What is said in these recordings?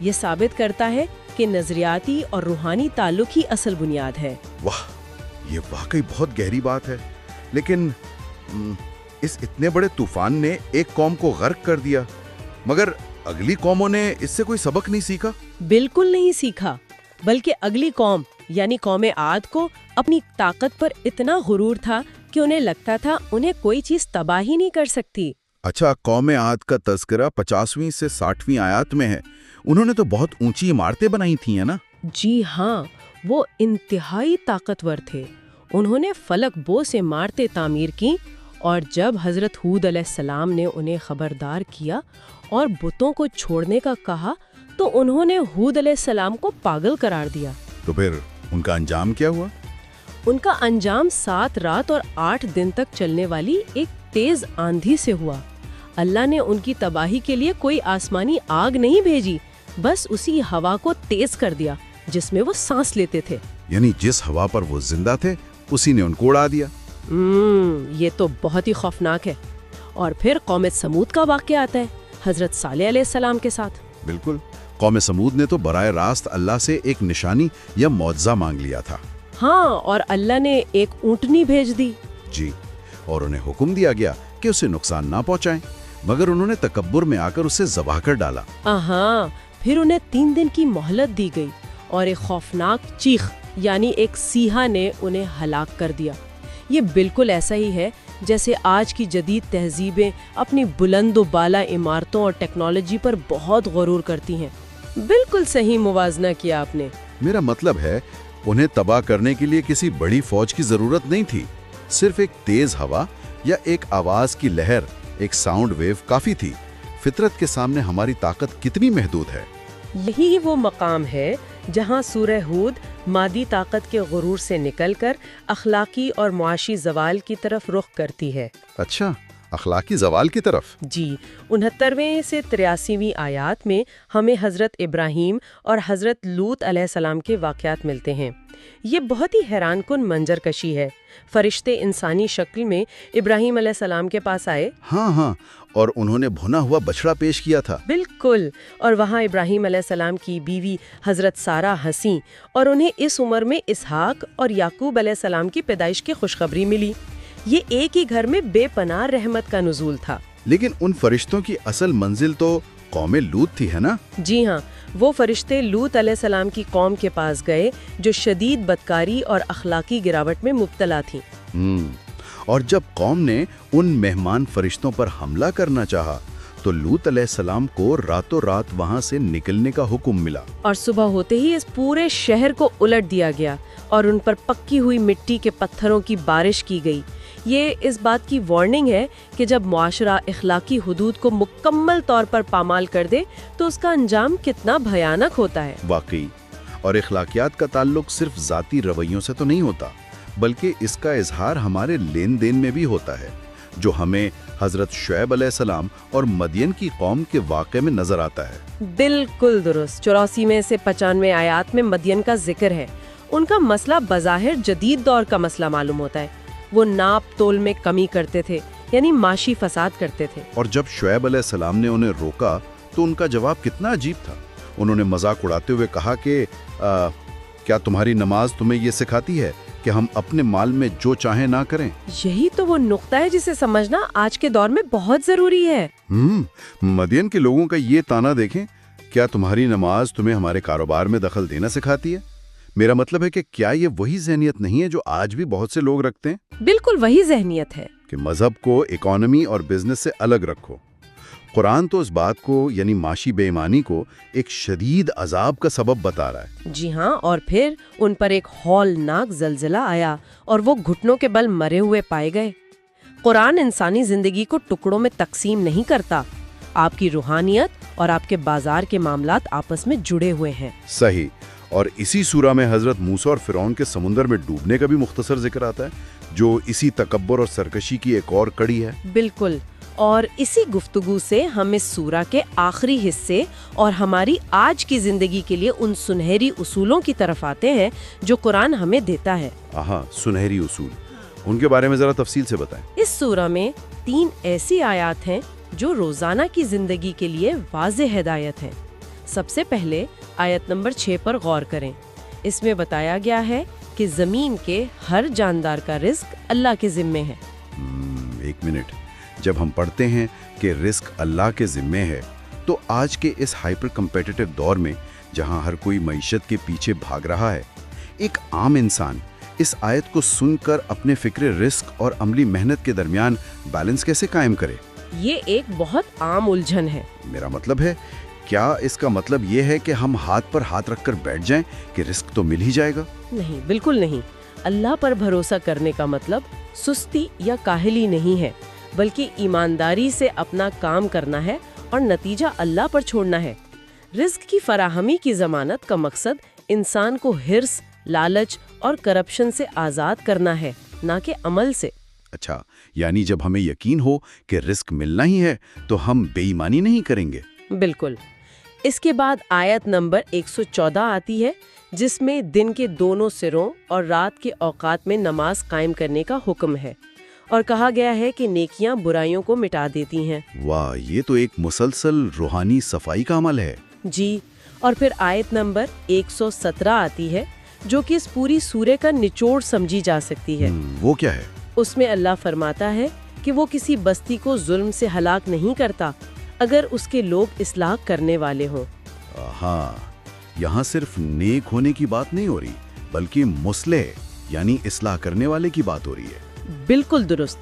یہ ثابت کرتا ہے کہ نظریاتی اور روحانی تعلق ہی اصل بنیاد ہے۔ واہ، یہ واقعی بہت گہری بات ہے۔ لیکن اس اتنے بڑے طوفان نے ایک قوم کو غرق کر دیا، مگر اگلی قوموں نے اس سے کوئی سبق نہیں سیکھا؟ بالکل نہیں سیکھا، بلکہ اگلی قوم یعنی قوم عاد کو اپنی طاقت پر اتنا غرور تھا کہ انہیں لگتا تھا انہیں کوئی چیز تباہ ہی نہیں کر سکتی۔ اچھا، قوم عاد کا تذکرہ 50ویں سے 60ویں آیات میں ہے۔ انہوں نے تو بہت اونچی عمارتیں بنائی تھیں، ہے نا؟ جی ہاں، وہ انتہائی طاقتور تھے۔ انہوں نے فلک بو سے عمارتیں تعمیر کی، اور جب حضرت ہود علیہ السلام نے انہیں خبردار کیا اور بتوں کو چھوڑنے کا کہا تو انہوں نے ہود علیہ السلام کو پاگل قرار دیا۔ تو پھر ان کا انجام کیا ہوا؟ ان کا انجام 7 رات اور 8 دن تک چلنے والی ایک تیز آندھی سے ہوا۔ اللہ نے ان کی تباہی کے لیے کوئی آسمانی آگ نہیں بھیجی، بس اسی ہوا کو تیز کر دیا جس میں وہ سانس لیتے تھے۔ یعنی جس ہوا پر وہ زندہ تھے اسی نے ان کو اڑا دیا۔ یہ تو بہت ہی خوفناک ہے۔ اور پھر قوم سمود کا واقعہ آتا ہے حضرت صالح علیہ السلام کے ساتھ۔ بالکل، قوم سمود نے تو براہ راست اللہ سے ایک نشانی یا معجزہ مانگ لیا تھا۔ ہاں، اور اللہ نے ایک اونٹنی بھیج دی۔ جی، اور انہیں حکم دیا گیا کہ اسے نقصان نہ پہنچائیں، مگر انہوں نے تکبر میں آ کر اسے ذبح کر ڈالا۔ ہاں، پھر انہیں 3 دن کی مہلت دی گئی اور ایک خوفناک چیخ یعنی ایک سیہا نے انہیں ہلاک کر دیا۔ یہ بالکل ایسا ہی ہے جیسے آج کی جدید تہذیبیں اپنی بلند و بالا عمارتوں اور ٹیکنالوجی پر بہت غرور کرتی ہیں۔ بالکل صحیح موازنہ کیا آپ نے۔ میرا مطلب ہے انہیں تباہ کرنے کے لیے کسی بڑی فوج کی ضرورت نہیں تھی، صرف ایک تیز ہوا یا ایک آواز کی لہر، ایک ساؤنڈ ویو کافی تھی۔ فطرت کے سامنے ہماری طاقت کتنی محدود ہے۔ یہی وہ مقام ہے جہاں سورہ ہود مادی طاقت کے غرور سے نکل کر اخلاقی اور معاشی زوال کی طرف رخ کرتی ہے۔ اچھا، اخلاقی زوال کی طرف؟ جی، 69ویں سے 83ویں آیات میں ہمیں حضرت ابراہیم اور حضرت لوط علیہ السلام کے واقعات ملتے ہیں۔ یہ بہت ہی حیران کن منظر کشی ہے۔ فرشتے انسانی شکل میں ابراہیم علیہ السلام کے پاس آئے۔ ہاں، اور انہوں نے بھنا ہوا بچڑا پیش کیا تھا۔ بالکل، اور وہاں ابراہیم علیہ السلام کی بیوی حضرت سارہ ہنسیں اور انہیں اس عمر میں اسحاق اور یعقوب علیہ السلام کی پیدائش کی خوشخبری ملی۔ یہ ایک ہی گھر میں بے پناہ رحمت کا نزول تھا۔ لیکن ان فرشتوں کی اصل منزل تو قوم لوط تھی، ہے نا؟ جی ہاں، وہ فرشتے لوط علیہ السلام کی قوم کے پاس گئے جو شدید بدکاری اور اخلاقی گراوٹ میں مبتلا تھی۔ اور جب قوم نے ان مہمان فرشتوں پر حملہ کرنا چاہا تو لوط علیہ السلام کو راتوں رات وہاں سے نکلنے کا حکم ملا، اور صبح ہوتے ہی اس پورے شہر کو الٹ دیا گیا اور ان پر پکی ہوئی مٹی کے پتھروں کی بارش کی گئی۔ یہ اس بات کی وارننگ ہے کہ جب معاشرہ اخلاقی حدود کو مکمل طور پر پامال کر دے تو اس کا انجام کتنا بھیانک ہوتا ہے۔ واقعی، اور اخلاقیات کا تعلق صرف ذاتی رویوں سے تو نہیں ہوتا، بلکہ اس کا اظہار ہمارے لین دین میں بھی ہوتا ہے، جو ہمیں حضرت شعیب علیہ السلام اور مدین کی قوم کے واقعے میں نظر آتا ہے۔ بالکل درست۔ 84 سے 95 آیات میں مدین کا ذکر ہے۔ ان کا مسئلہ بظاہر جدید دور کا مسئلہ معلوم ہوتا ہے۔ وہ ناپ تول میں کمی کرتے تھے، یعنی معاشی فساد کرتے تھے۔ اور جب شعیب علیہ السلام نے انہیں روکا تو ان کا جواب کتنا عجیب تھا۔ انہوں نے مذاق اڑاتے ہوئے کہا کہ کیا تمہاری نماز تمہیں یہ سکھاتی ہے کہ ہم اپنے مال میں جو چاہیں نہ کریں؟ یہی تو وہ نقطہ ہے جسے سمجھنا آج کے دور میں بہت ضروری ہے۔ مدین کے لوگوں کا یہ طعنہ دیکھیں، کیا تمہاری نماز تمہیں ہمارے کاروبار میں دخل دینا سکھاتی ہے؟ میرا مطلب ہے کہ کیا یہ وہی ذہنیت نہیں ہے جو آج بھی بہت سے لوگ رکھتے ہیں؟ بالکل وہی ذہنیت ہے کہ مذہب کو اکانومی اور بزنس سے الگ رکھو۔ قرآن تو اس بات کو یعنی معاشی بے ایمانی کو ایک شدید عذاب کا سبب بتا رہا ہے۔ جی ہاں، اور پھر ان پر ایک ہولناک زلزلہ آیا اور وہ گھٹنوں کے بل مرے ہوئے پائے گئے۔ قرآن انسانی زندگی کو ٹکڑوں میں تقسیم نہیں کرتا۔ آپ کی روحانیت اور آپ کے بازار کے معاملات آپس میں جڑے ہوئے ہیں۔ صحیح، اور اسی سورہ میں حضرت موسیٰ اور فرعون کے سمندر میں ڈوبنے کا بھی مختصر ذکر آتا ہے، جو اسی تکبر اور سرکشی کی ایک اور کڑی ہے۔ بالکل، اور اسی گفتگو سے ہم اس سورہ کے آخری حصے اور ہماری آج کی زندگی کے لیے ان سنہری اصولوں کی طرف آتے ہیں جو قرآن ہمیں دیتا ہے۔ سنہری اصول، ان کے بارے میں ذرا تفصیل سے بتائیں۔ اس سورہ میں 3 ایسی آیات ہیں جو روزانہ کی زندگی کے لیے واضح ہدایت ہیں۔ سب سے پہلے آیت نمبر 6 پر غور کریں. اس میں بتایا گیا ہے کہ زمین کے ہر جاندار کا رزق اللہ کے ذمے ہے. ایک منٹ، جب ہم پڑھتے ہیں کہ رزق اللہ کے ذمے ہے تو آج کے اس ہائپر کمپیٹیٹو دور میں جہاں ہر کوئی معیشت کے پیچھے بھاگ رہا ہے، ایک عام انسان اس آیت کو سن کر اپنے فکر رزق اور عملی محنت کے درمیان بیلنس کیسے قائم کرے؟ یہ ایک بہت عام الجھن ہے. میرا مطلب ہے، کیا اس کا مطلب یہ ہے کہ ہم ہاتھ پر ہاتھ رکھ کر بیٹھ جائیں کہ رزق تو مل ہی جائے گا؟ نہیں، بالکل نہیں. اللہ پر بھروسہ کرنے کا مطلب سستی یا کاہلی نہیں ہے، بلکہ ایمانداری سے اپنا کام کرنا ہے اور نتیجہ اللہ پر چھوڑنا ہے. رزق کی فراہمی کی ضمانت کا مقصد انسان کو حرص، لالچ اور کرپشن سے آزاد کرنا ہے، نہ کہ عمل سے. اچھا، یعنی جب ہمیں یقین ہو کہ رزق ملنا ہی ہے تو ہم بے ایمانی نہیں کریں گے؟ بالکل. اس کے بعد آیت نمبر 114 آتی ہے، جس میں دن کے دونوں سروں اور رات کے اوقات میں نماز قائم کرنے کا حکم ہے، اور کہا گیا ہے کہ نیکیاں برائیوں کو مٹا دیتی ہیں. واہ، یہ تو ایک مسلسل روحانی صفائی کا عمل ہے. جی. اور پھر آیت نمبر 117 آتی ہے، جو کہ اس پوری سورے کا نچوڑ سمجھی جا سکتی ہے. وہ کیا ہے؟ اس میں اللہ فرماتا ہے کہ وہ کسی بستی کو ظلم سے ہلاک نہیں کرتا اگر اس کے لوگ اصلاح کرنے والے ہوں. ہاں، یہاں صرف نیک ہونے کی بات نہیں ہو رہی، بلکہ مصلح یعنی اصلاح کرنے والے کی بات ہو رہی ہے. بالکل درست.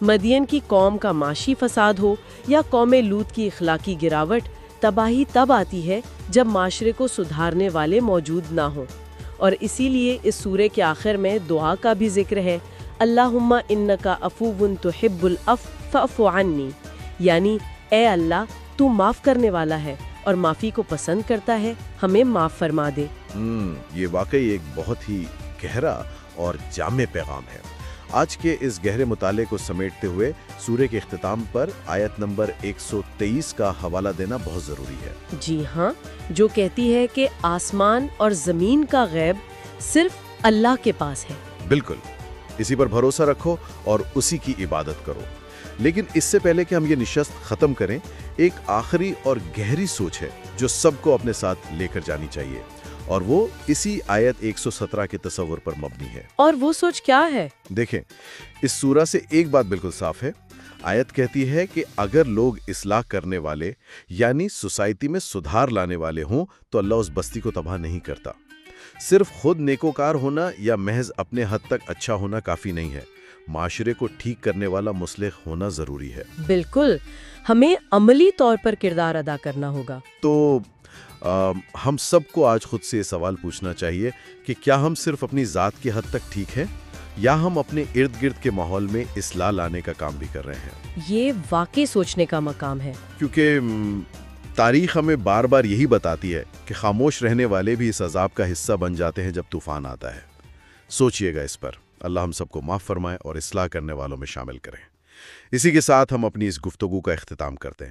مدین کی قوم کا معاشی فساد ہو یا قوم لوط کی اخلاقی گراوٹ، تباہی تب آتی ہے جب معاشرے کو سدھارنے والے موجود نہ ہوں. اور اسی لیے اس سورے کے آخر میں دعا کا بھی ذکر ہے، اللہم انکا عفو تحب العفو فاعف عنی، یعنی اے اللہ تو معاف کرنے والا ہے اور معافی کو پسند کرتا ہے، ہمیں معاف فرما دے. یہ واقعی ایک بہت ہی گہرا اور جامع پیغام ہے. آج کے اس گہرے مطالعے کو سمیٹتے ہوئے سورے کے اختتام پر آیت نمبر 123 کا حوالہ دینا بہت ضروری ہے. جی ہاں، جو کہتی ہے کہ آسمان اور زمین کا غیب صرف اللہ کے پاس ہے. بالکل، اسی پر بھروسہ رکھو اور اسی کی عبادت کرو. لیکن اس سے پہلے کہ ہم یہ نشست ختم کریں، ایک آخری اور گہری سوچ ہے جو سب کو اپنے ساتھ لے کر جانی چاہیے، اور وہ اسی آیت 117 کے تصور پر مبنی ہے. اور وہ سوچ کیا ہے؟ دیکھیں، اس سورہ سے ایک بات بالکل صاف ہے. آیت کہتی ہے کہ اگر لوگ اصلاح کرنے والے یعنی سوسائٹی میں سدھار لانے والے ہوں تو اللہ اس بستی کو تباہ نہیں کرتا. صرف خود نیکوکار ہونا یا محض اپنے حد تک اچھا ہونا کافی نہیں ہے، معاشرے کو ٹھیک کرنے والا مصلح ہونا ضروری ہے. بالکل، ہمیں عملی طور پر کردار ادا کرنا ہوگا. تو ہم سب کو آج خود سے یہ سوال پوچھنا چاہیے کہ کیا ہم صرف اپنی ذات کی حد تک ٹھیک ہیں یا ہم اپنے ارد گرد کے ماحول میں اصلاح لانے کا کام بھی کر رہے ہیں؟ یہ واقعی سوچنے کا مقام ہے، کیونکہ تاریخ ہمیں بار بار یہی بتاتی ہے کہ خاموش رہنے والے بھی اس عذاب کا حصہ بن جاتے ہیں جب طوفان آتا ہے. سوچئے گا اس پر. اللہ ہم سب کو معاف فرمائے اور اصلاح کرنے والوں میں شامل کریں. اسی کے ساتھ ہم اپنی اس گفتگو کا اختتام کرتے ہیں.